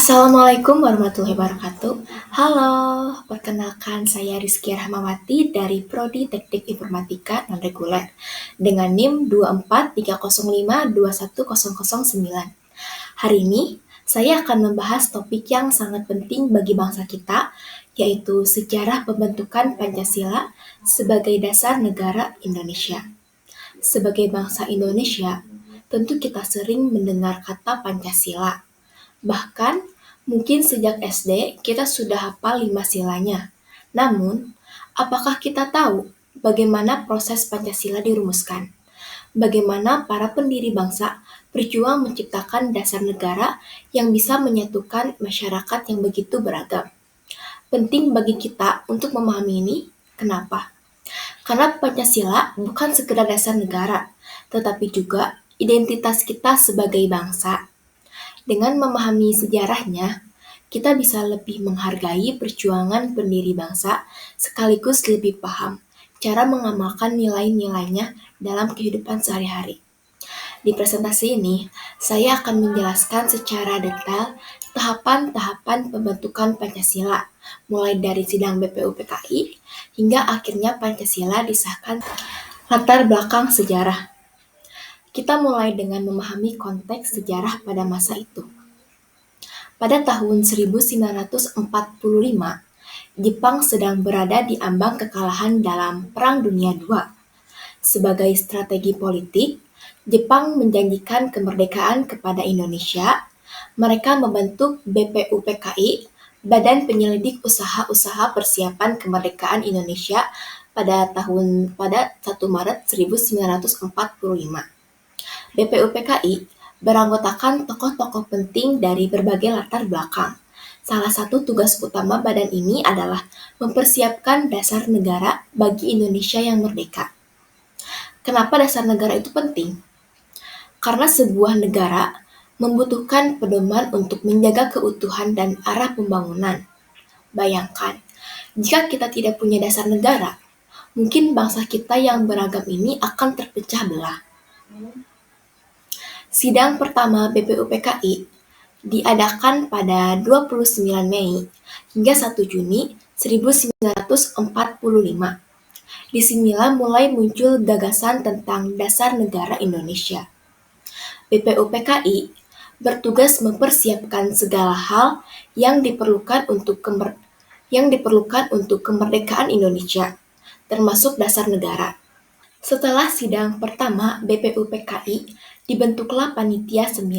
Assalamualaikum warahmatullahi wabarakatuh. Halo, perkenalkan saya Rizky Rahmawati dari Prodi Teknik Informatika Non-Reguler dengan NIM 24305210009. Hari ini, saya akan membahas topik yang sangat penting bagi bangsa kita, yaitu sejarah pembentukan Pancasila sebagai dasar negara Indonesia. Sebagai bangsa Indonesia, tentu kita sering mendengar kata Pancasila. Bahkan, mungkin sejak SD kita sudah hafal 5 silanya. Namun, apakah kita tahu bagaimana proses Pancasila dirumuskan? Bagaimana para pendiri bangsa berjuang menciptakan dasar negara yang bisa menyatukan masyarakat yang begitu beragam? Penting bagi kita untuk memahami ini. Kenapa? Karena Pancasila bukan sekedar dasar negara, tetapi juga identitas kita sebagai bangsa. Dengan memahami sejarahnya, kita bisa lebih menghargai perjuangan pendiri bangsa sekaligus lebih paham cara mengamalkan nilai-nilainya dalam kehidupan sehari-hari. Di presentasi ini, saya akan menjelaskan secara detail tahapan-tahapan pembentukan Pancasila, mulai dari sidang BPUPKI hingga akhirnya Pancasila disahkan. Latar belakang sejarah. Kita mulai dengan memahami konteks sejarah pada masa itu. Pada tahun 1945, Jepang sedang berada di ambang kekalahan dalam Perang Dunia II. Sebagai strategi politik, Jepang menjanjikan kemerdekaan kepada Indonesia. Mereka membentuk BPUPKI, Badan Penyelidik Usaha-Usaha Persiapan Kemerdekaan Indonesia pada 1 Maret 1945. BPUPKI beranggotakan tokoh-tokoh penting dari berbagai latar belakang. Salah satu tugas utama badan ini adalah mempersiapkan dasar negara bagi Indonesia yang merdeka. Kenapa dasar negara itu penting? Karena sebuah negara membutuhkan pedoman untuk menjaga keutuhan dan arah pembangunan. Bayangkan, jika kita tidak punya dasar negara, mungkin bangsa kita yang beragam ini akan terpecah belah. Sidang pertama BPUPKI diadakan pada 29 Mei hingga 1 Juni 1945. Disinilah mulai muncul gagasan tentang dasar negara Indonesia. BPUPKI bertugas mempersiapkan segala hal yang diperlukan untuk kemerdekaan Indonesia, termasuk dasar negara. Setelah sidang pertama BPUPKI, dibentuklah Panitia 9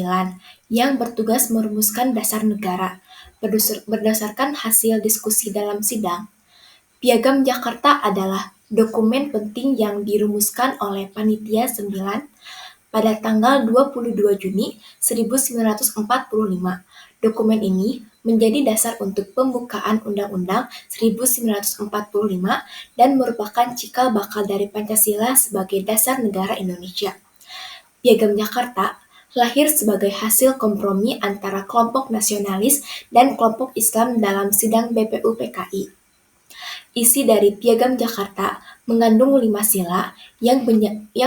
yang bertugas merumuskan dasar negara berdasarkan hasil diskusi dalam sidang. Piagam Jakarta adalah dokumen penting yang dirumuskan oleh Panitia 9 pada tanggal 22 Juni 1945. Dokumen ini menjadi dasar untuk pembukaan Undang-Undang 1945 dan merupakan cikal bakal dari Pancasila sebagai dasar negara Indonesia. Piagam Jakarta lahir sebagai hasil kompromi antara kelompok nasionalis dan kelompok Islam dalam sidang BPUPKI. Isi dari Piagam Jakarta mengandung 5 sila yang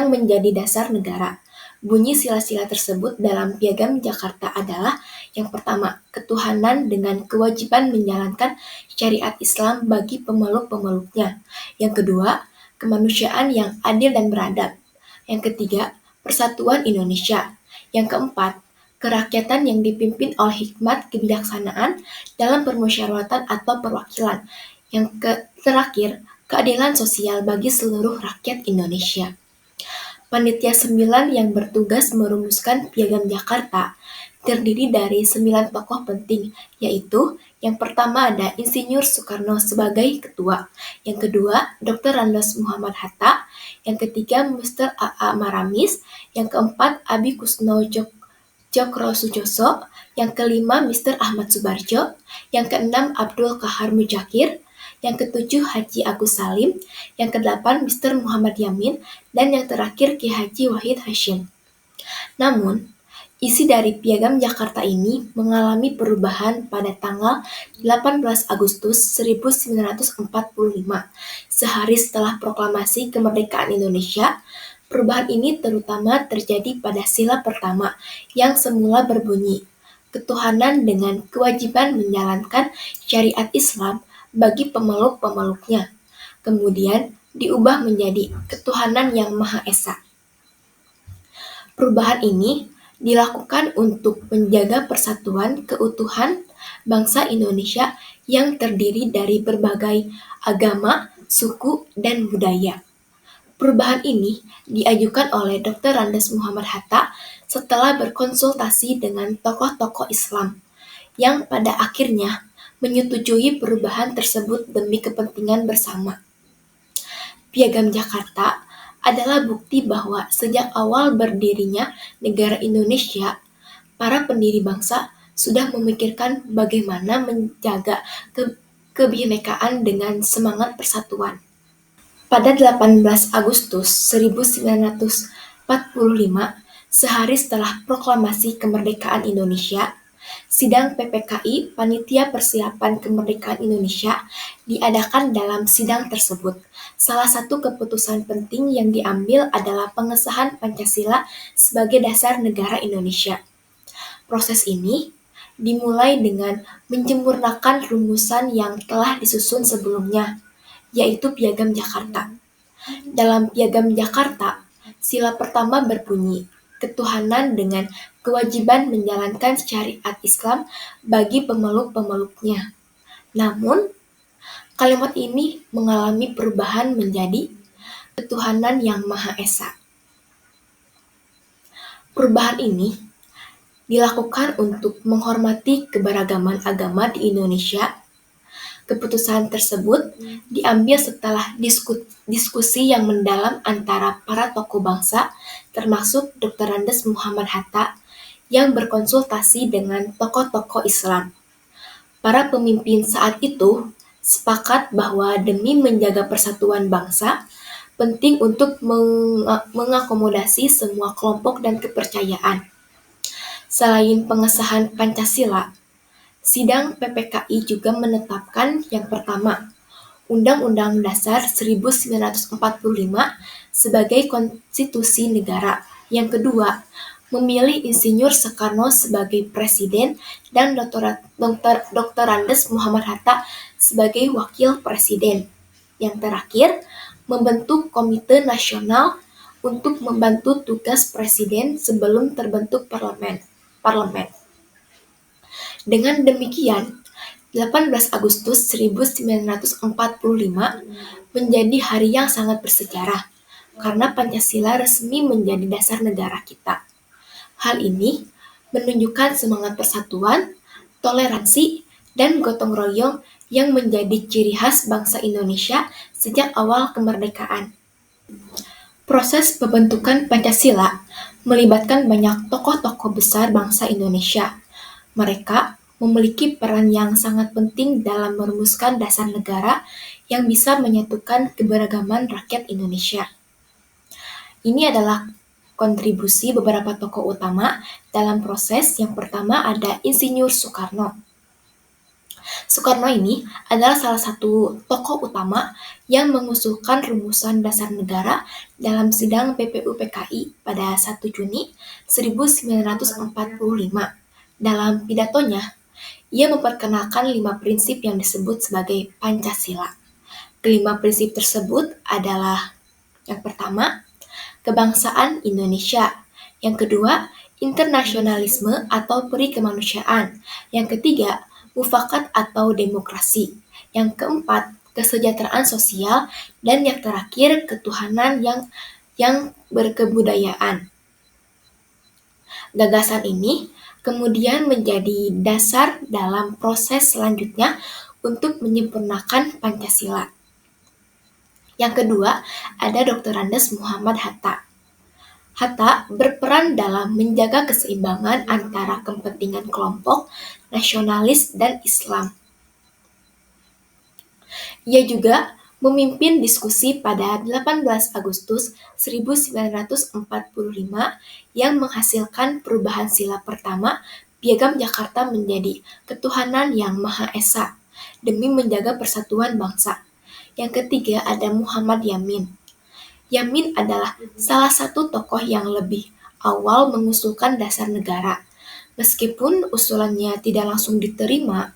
menjadi dasar negara. Bunyi sila-sila tersebut dalam Piagam Jakarta adalah: yang pertama, ketuhanan dengan kewajiban menjalankan syariat Islam bagi pemeluk-pemeluknya. Yang kedua, kemanusiaan yang adil dan beradab. Yang ketiga, persatuan Indonesia. Yang keempat, kerakyatan yang dipimpin oleh hikmat kebijaksanaan dalam permusyawaratan atau perwakilan. Yang terakhir, keadilan sosial bagi seluruh rakyat Indonesia. Panitia 9 yang bertugas merumuskan Piagam Jakarta terdiri dari 9 tokoh penting, yaitu yang pertama ada Insinyur Soekarno sebagai ketua, yang kedua Dr. Randos Muhammad Hatta, yang ketiga Mr. A.A. Maramis, yang keempat Abi Kusno Cokrosujoso, yang kelima Mr. Ahmad Subarjo, yang keenam Abdul Kahar Mujakir, yang ketujuh Haji Agus Salim, yang kedelapan Mr. Muhammad Yamin, dan yang terakhir Ki Haji Wahid Hashim. Namun, isi dari Piagam Jakarta ini mengalami perubahan pada tanggal 18 Agustus 1945, sehari setelah proklamasi kemerdekaan Indonesia. Perubahan ini terutama terjadi pada sila pertama yang semula berbunyi, ketuhanan dengan kewajiban menjalankan syariat Islam bagi pemeluk-pemeluknya. Kemudian diubah menjadi ketuhanan yang Maha Esa. Perubahan ini dilakukan untuk menjaga persatuan keutuhan bangsa Indonesia yang terdiri dari berbagai agama, suku, dan budaya. Perubahan ini diajukan oleh Dr. Andes Muhammad Hatta setelah berkonsultasi dengan tokoh-tokoh Islam yang pada akhirnya menyetujui perubahan tersebut demi kepentingan bersama. Piagam Jakarta adalah bukti bahwa sejak awal berdirinya negara Indonesia, para pendiri bangsa sudah memikirkan bagaimana menjaga kebinekaan dengan semangat persatuan. Pada 18 Agustus 1945, sehari setelah proklamasi kemerdekaan Indonesia, sidang PPKI Panitia Persiapan Kemerdekaan Indonesia diadakan. Dalam sidang tersebut, salah satu keputusan penting yang diambil adalah pengesahan Pancasila sebagai dasar negara Indonesia. Proses ini dimulai dengan menyempurnakan rumusan yang telah disusun sebelumnya, yaitu Piagam Jakarta. Dalam Piagam Jakarta, sila pertama berbunyi, ketuhanan dengan kewajiban menjalankan syariat Islam bagi pemeluk-pemeluknya. Namun, kalimat ini mengalami perubahan menjadi ketuhanan yang Maha Esa. Perubahan ini dilakukan untuk menghormati keberagaman agama di Indonesia. Keputusan tersebut diambil setelah diskusi yang mendalam antara para tokoh bangsa, termasuk Dr. Andes Muhammad Hatta, yang berkonsultasi dengan tokoh-tokoh Islam. Para pemimpin saat itu sepakat bahwa demi menjaga persatuan bangsa, penting untuk mengakomodasi semua kelompok dan kepercayaan. Selain pengesahan Pancasila, sidang PPKI juga menetapkan yang pertama, Undang-Undang Dasar 1945 sebagai konstitusi negara. Yang kedua, memilih Insinyur Soekarno sebagai presiden dan Dr. Andes Muhammad Hatta sebagai wakil presiden. Yang terakhir, membentuk Komite Nasional untuk membantu tugas presiden sebelum terbentuk parlemen. Dengan demikian, 18 Agustus 1945 menjadi hari yang sangat bersejarah karena Pancasila resmi menjadi dasar negara kita. Hal ini menunjukkan semangat persatuan, toleransi, dan gotong royong yang menjadi ciri khas bangsa Indonesia sejak awal kemerdekaan. Proses pembentukan Pancasila melibatkan banyak tokoh-tokoh besar bangsa Indonesia. Mereka memiliki peran yang sangat penting dalam merumuskan dasar negara yang bisa menyatukan keberagaman rakyat Indonesia. Ini adalah kontribusi beberapa tokoh utama dalam proses. Yang pertama ada Insinyur Soekarno. Soekarno ini adalah salah satu tokoh utama yang mengusulkan rumusan dasar negara dalam sidang PPUPKI pada 1 Juni 1945. Dalam pidatonya, ia memperkenalkan 5 prinsip yang disebut sebagai Pancasila. Kelima prinsip tersebut adalah yang pertama, kebangsaan Indonesia. Yang kedua, internasionalisme atau peri kemanusiaan. Yang ketiga, mufakat atau demokrasi. Yang keempat, kesejahteraan sosial. Dan yang terakhir, ketuhanan yang berkebudayaan. Gagasan ini kemudian menjadi dasar dalam proses selanjutnya untuk menyempurnakan Pancasila. Yang kedua, ada Dr. Andes Muhammad Hatta. Hatta berperan dalam menjaga keseimbangan antara kepentingan kelompok, nasionalis, dan Islam. Ia juga memimpin diskusi pada 18 Agustus 1945 yang menghasilkan perubahan sila pertama Piagam Jakarta menjadi ketuhanan yang Maha Esa demi menjaga persatuan bangsa. Yang ketiga ada Muhammad Yamin. Yamin adalah salah satu tokoh yang lebih awal mengusulkan dasar negara. Meskipun usulannya tidak langsung diterima,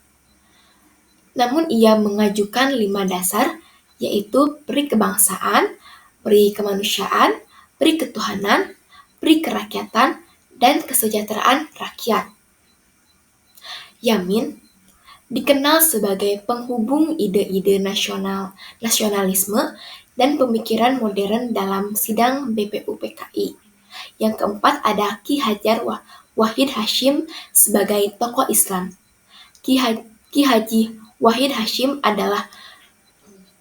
namun ia mengajukan 5 dasar, yaitu peri kebangsaan, peri kemanusiaan, peri ketuhanan, peri kerakyatan, dan kesejahteraan rakyat. Yamin dikenal sebagai penghubung ide-ide nasionalisme dan pemikiran modern dalam sidang BPUPKI. Yang keempat ada Ki Hajar Wahid Hashim sebagai tokoh Islam. Ki Haji Wahid Hashim adalah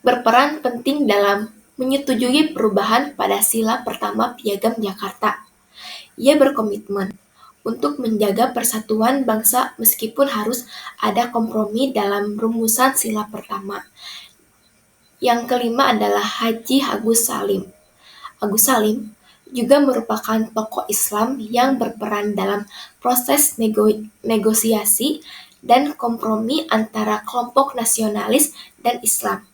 berperan penting dalam menyetujui perubahan pada Sila Pertama Piagam Jakarta. Ia berkomitmen untuk menjaga persatuan bangsa meskipun harus ada kompromi dalam rumusan Sila Pertama. Yang kelima adalah Haji Agus Salim. Agus Salim juga merupakan tokoh Islam yang berperan dalam proses negosiasi dan kompromi antara kelompok nasionalis dan Islam.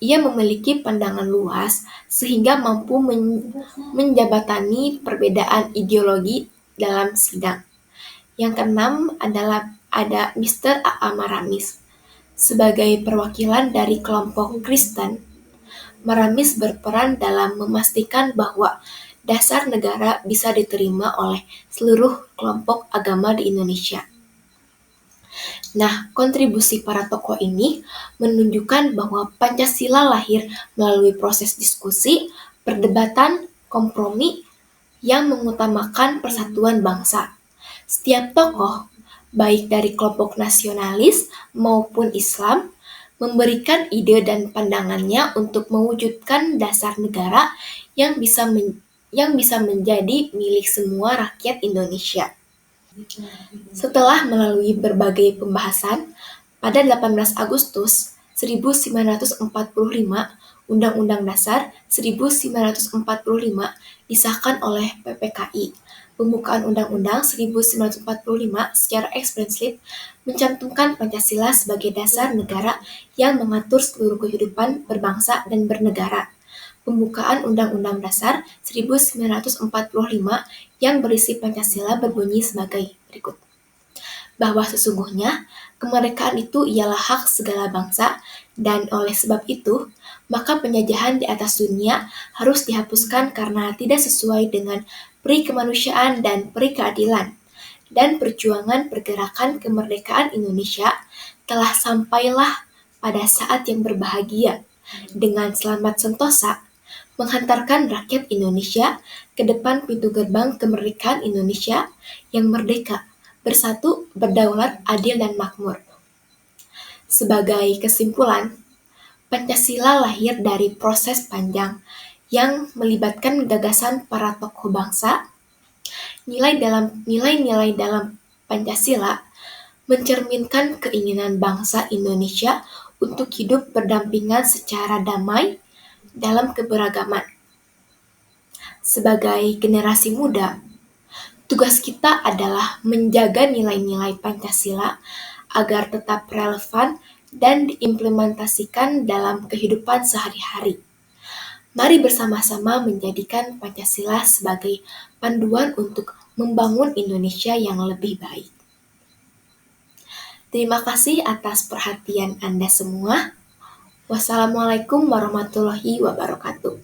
Ia memiliki pandangan luas sehingga mampu menjabatani perbedaan ideologi dalam sidang. Yang keenam adalah ada Mr. A.A. Maramis. Sebagai perwakilan dari kelompok Kristen, Maramis berperan dalam memastikan bahwa dasar negara bisa diterima oleh seluruh kelompok agama di Indonesia. Nah, kontribusi para tokoh ini menunjukkan bahwa Pancasila lahir melalui proses diskusi, perdebatan, kompromi yang mengutamakan persatuan bangsa. Setiap tokoh, baik dari kelompok nasionalis maupun Islam, memberikan ide dan pandangannya untuk mewujudkan dasar negara yang bisa menjadi milik semua rakyat Indonesia. Setelah melalui berbagai pembahasan, pada 18 Agustus 1945, Undang-Undang Dasar 1945 disahkan oleh PPKI. Pembukaan Undang-Undang 1945 secara eksplisit mencantumkan Pancasila sebagai dasar negara yang mengatur seluruh kehidupan berbangsa dan bernegara. Pembukaan Undang-Undang Dasar 1945 yang berisi Pancasila berbunyi sebagai berikut. Bahwa sesungguhnya kemerdekaan itu ialah hak segala bangsa, dan oleh sebab itu, maka penjajahan di atas dunia harus dihapuskan karena tidak sesuai dengan peri kemanusiaan dan peri keadilan. Dan perjuangan pergerakan kemerdekaan Indonesia telah sampailah pada saat yang berbahagia, dengan selamat sentosa, menghantarkan rakyat Indonesia ke depan pintu gerbang kemerdekaan Indonesia yang merdeka, bersatu, berdaulat, adil, dan makmur. Sebagai kesimpulan, Pancasila lahir dari proses panjang yang melibatkan gagasan para tokoh bangsa. Nilai-nilai dalam Pancasila mencerminkan keinginan bangsa Indonesia untuk hidup berdampingan secara damai dalam keberagaman. Sebagai generasi muda, tugas kita adalah menjaga nilai-nilai Pancasila agar tetap relevan dan diimplementasikan dalam kehidupan sehari-hari. Mari bersama-sama menjadikan Pancasila sebagai panduan untuk membangun Indonesia yang lebih baik. Terima kasih atas perhatian Anda semua. Wassalamualaikum warahmatullahi wabarakatuh.